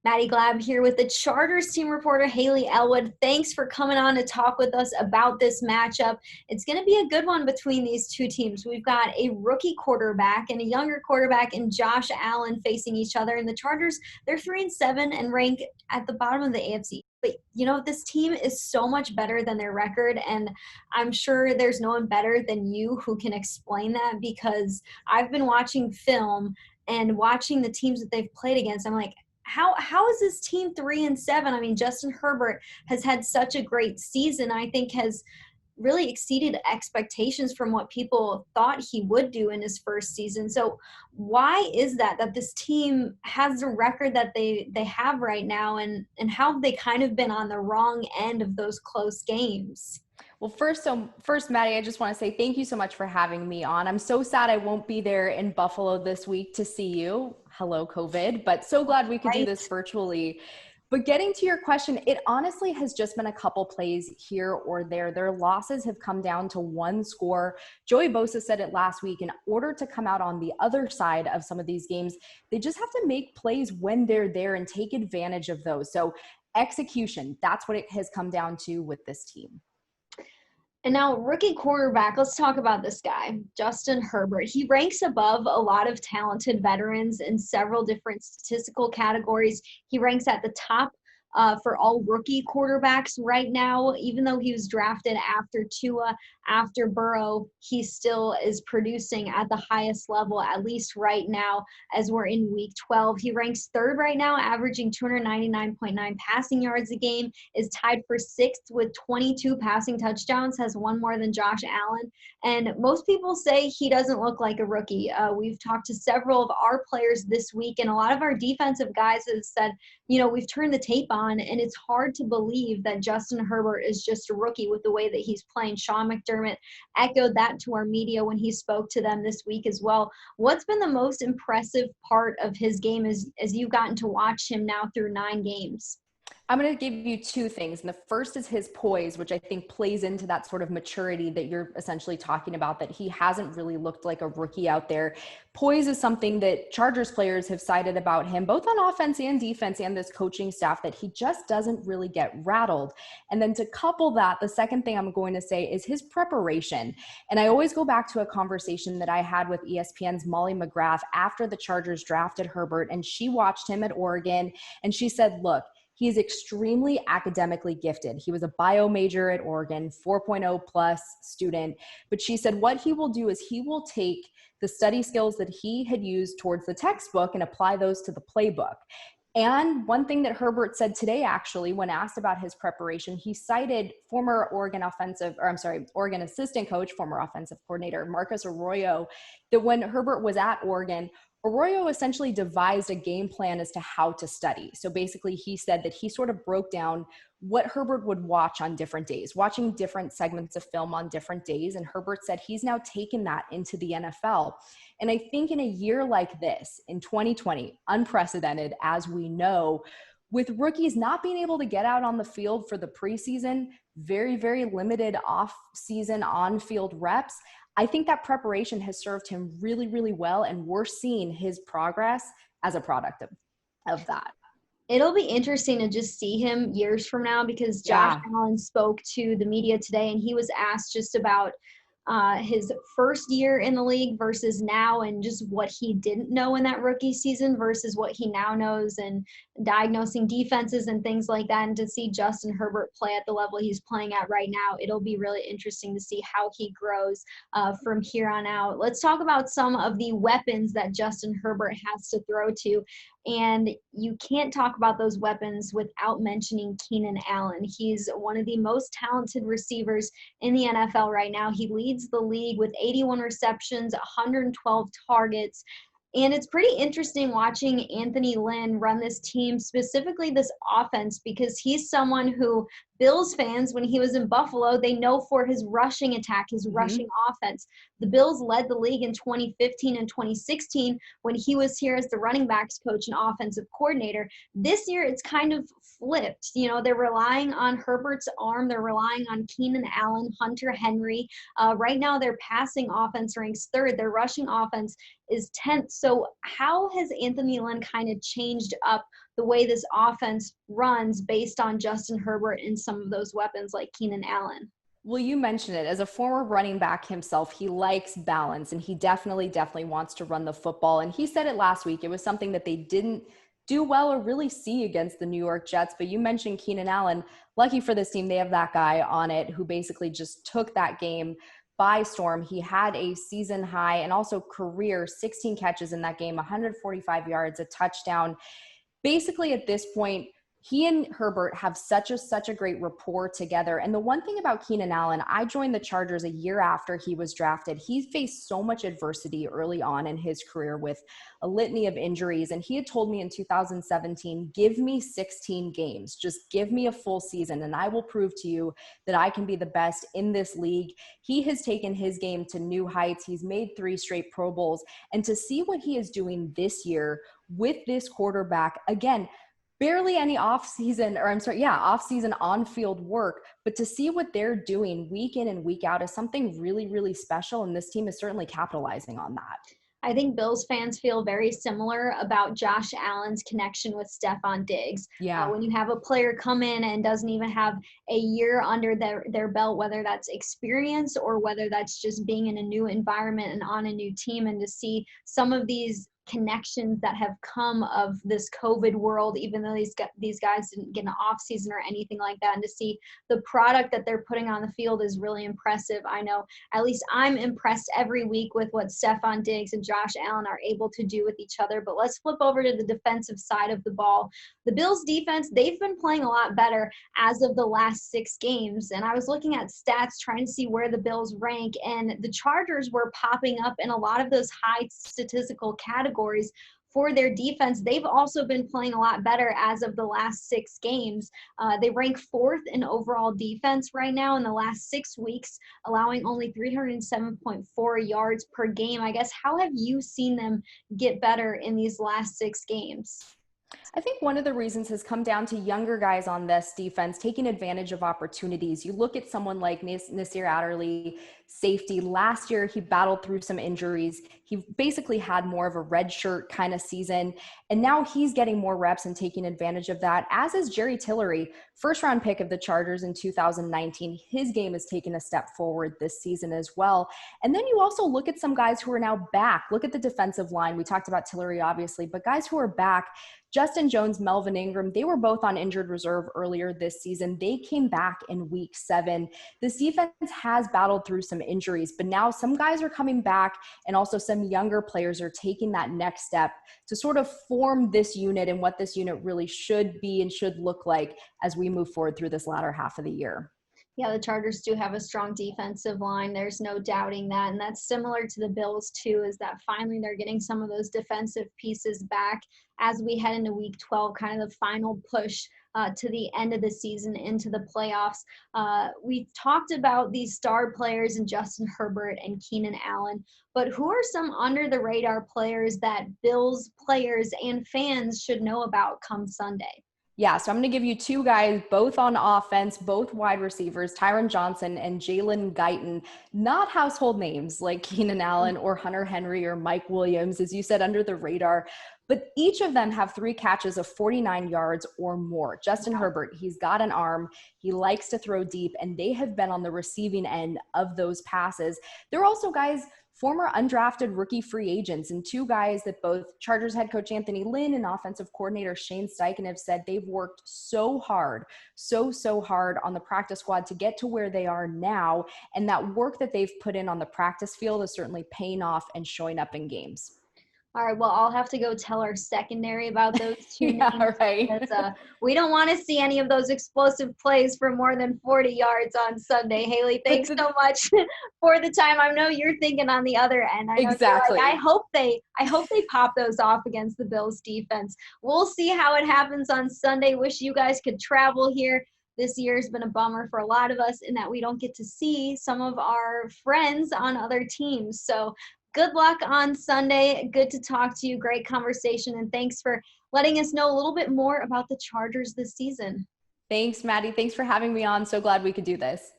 Maddy Glab here with the Chargers team reporter Hayley Elwood. Thanks for coming on to talk with us about this matchup. It's going to be a good one between these two teams. We've got a rookie quarterback and a younger quarterback in Josh Allen facing each other. And the Chargers, they're 3-7 and rank at the bottom of the AFC. But, this team is so much better than their record, and I'm sure there's no one better than you who can explain that, because I've been watching film and watching the teams that they've played against. I'm like, how is this team 3-7? I mean, Justin Herbert has had such a great season. I think has really exceeded expectations from what people thought he would do in his first season. So why is that this team has the record that they have right now, and how have they kind of been on the wrong end of those close games? Well, first, Maddy, I just want to say thank you so much for having me on. I'm so sad I won't be there in Buffalo this week to see you. Hello, COVID, but so glad we could do this virtually. But getting to your question, it honestly has just been a couple plays here or there. Their losses have come down to one score. Joey Bosa said it last week. In order to come out on the other side of some of these games, they just have to make plays when they're there and take advantage of those. So execution, that's what it has come down to with this team. And now, rookie quarterback, let's talk about this guy, Justin Herbert. He ranks above a lot of talented veterans in several different statistical categories. He ranks at the top for all rookie quarterbacks right now. Even though he was drafted after Tua, after Burrow, he still is producing at the highest level, at least right now, as we're in week 12. He ranks third right now, averaging 299.9 passing yards a game, is tied for sixth with 22 passing touchdowns, has one more than Josh Allen. And most people say he doesn't look like a rookie. We've talked to several of our players this week, and a lot of our defensive guys have said, we've turned the tape on, and it's hard to believe that Justin Herbert is just a rookie with the way that he's playing. Sean McDermott echoed that to our media when he spoke to them this week as well. What's been the most impressive part of his game as you've gotten to watch him now through 9 games? I'm going to give you two things. And the first is his poise, which I think plays into that sort of maturity that you're essentially talking about, that he hasn't really looked like a rookie out there. Poise is something that Chargers players have cited about him, both on offense and defense and this coaching staff, that he just doesn't really get rattled. And then to couple that, the second thing I'm going to say is his preparation. And I always go back to a conversation that I had with ESPN's Molly McGrath after the Chargers drafted Herbert, and she watched him at Oregon, and she said, look, he is extremely academically gifted. He was a bio major at Oregon, 4.0 plus student. But she said what he will do is he will take the study skills that he had used towards the textbook and apply those to the playbook. And one thing that Herbert said today, actually, when asked about his preparation, he cited former Oregon assistant coach, former offensive coordinator, Marcus Arroyo, that when Herbert was at Oregon, Arroyo essentially devised a game plan as to how to study. So basically, he said that he sort of broke down what Herbert would watch on different days, watching different segments of film on different days. And Herbert said he's now taken that into the NFL. And I think in a year like this, in 2020, unprecedented, as we know, with rookies not being able to get out on the field for the preseason, very, very limited off-season on-field reps, I think that preparation has served him really, really well, and we're seeing his progress as a product of that. It'll be interesting to just see him years from now, because Josh Allen spoke to the media today, and he was asked just about his first year in the league versus now, and just what he didn't know in that rookie season versus what he now knows, and diagnosing defenses and things like that. And to see Justin Herbert play at the level he's playing at right now, it'll be really interesting to see how he grows from here on out. Let's talk about some of the weapons that Justin Herbert has to throw to. And you can't talk about those weapons without mentioning Keenan Allen. He's one of the most talented receivers in the NFL right now. He leads the league with 81 receptions, 112 targets. And it's pretty interesting watching Anthony Lynn run this team, specifically this offense, because he's someone who Bills fans, when he was in Buffalo, they know for his rushing attack, his rushing offense. The Bills led the league in 2015 and 2016 when he was here as the running backs coach and offensive coordinator. This year, it's kind of flipped. You know, they're relying on Herbert's arm. They're relying on Keenan Allen, Hunter Henry. Right now, their passing offense ranks third. Their rushing offense is 10th. So how has Anthony Lynn kind of changed up the way this offense runs based on Justin Herbert and some of those weapons like Keenan Allen? Well, you mentioned it. As a former running back himself, he likes balance, and he definitely wants to run the football. And he said it last week. It was something that they didn't do well or really see against the New York Jets. But you mentioned Keenan Allen. Lucky for this team, they have that guy on it who basically just took that game by storm. He had a season high and also career 16 catches in that game, 145 yards, a touchdown. Basically, at this point, he and Herbert have such a great rapport together. And the one thing about Keenan Allen, I joined the Chargers a year after he was drafted. He faced so much adversity early on in his career with a litany of injuries. And he had told me in 2017, give me 16 games, just give me a full season, and I will prove to you that I can be the best in this league. He has taken his game to new heights. He's made 3 straight Pro Bowls. And to see what he is doing this year with this quarterback, again, barely any off-season on-field work, but to see what they're doing week in and week out is something really, really special, and this team is certainly capitalizing on that. I think Bills fans feel very similar about Josh Allen's connection with Stephon Diggs. Yeah. When you have a player come in and doesn't even have a year under their belt, whether that's experience or whether that's just being in a new environment and on a new team, and to see some of these connections that have come of this COVID world, even though these guys didn't get an off season or anything like that, and to see the product that they're putting on the field is really impressive. I know at least I'm impressed every week with what Stephon Diggs and Josh Allen are able to do with each other. But let's flip over to the defensive side of the ball. The Bills defense, they've been playing a lot better as of the last 6 games. And I was looking at stats trying to see where the Bills rank, and the Chargers were popping up in a lot of those high statistical categories for their defense. They've also been playing a lot better as of the last 6 games. They rank 4th in overall defense right now in the last 6 weeks, allowing only 307.4 yards per game. I guess, how have you seen them get better in these last 6 games? I think one of the reasons has come down to younger guys on this defense taking advantage of opportunities. You look at someone like Nasir Adderley, safety. Last year, he battled through some injuries. He basically had more of a red shirt kind of season. And now he's getting more reps and taking advantage of that, as is Jerry Tillery, first-round pick of the Chargers in 2019. His game has taken a step forward this season as well. And then you also look at some guys who are now back. Look at the defensive line. We talked about Tillery, obviously, but guys who are back, Justin Jones, Melvin Ingram, they were both on injured reserve earlier this season. They came back in week 7. This defense has battled through some injuries, but now some guys are coming back, and also some younger players are taking that next step to sort of form this unit and what this unit really should be and should look like as we move forward through this latter half of the year. Yeah, the Chargers do have a strong defensive line. There's no doubting that. And that's similar to the Bills, too, is that finally they're getting some of those defensive pieces back as we head into week 12, kind of the final push to the end of the season into the playoffs. We talked about these star players in Justin Herbert and Keenan Allen, but who are some under the radar players that Bills players and fans should know about come Sunday? Yeah, so I'm going to give you 2 guys, both on offense, both wide receivers, Tyron Johnson and Jalen Guyton. Not household names like Keenan Allen or Hunter Henry or Mike Williams, as you said, under the radar. But each of them have 3 catches of 49 yards or more. Justin Herbert, he's got an arm. He likes to throw deep, and they have been on the receiving end of those passes. There are also guys, former undrafted rookie free agents, and 2 guys that both Chargers head coach Anthony Lynn and offensive coordinator Shane Steichen have said they've worked so hard, so hard on the practice squad to get to where they are now. And that work that they've put in on the practice field is certainly paying off and showing up in games. All right, well, I'll have to go tell our secondary about those 2 yeah, names. right. Because, we don't want to see any of those explosive plays for more than 40 yards on Sunday. Hayley, thanks so much for the time. I know you're thinking on the other end. I know exactly. I hope they pop those off against the Bills defense. We'll see how it happens on Sunday. Wish you guys could travel here. this year has been a bummer for a lot of us in that we don't get to see some of our friends on other teams. So good luck on Sunday. Good to talk to you. Great conversation. And thanks for letting us know a little bit more about the Chargers this season. Thanks, Maddy. Thanks for having me on. So glad we could do this.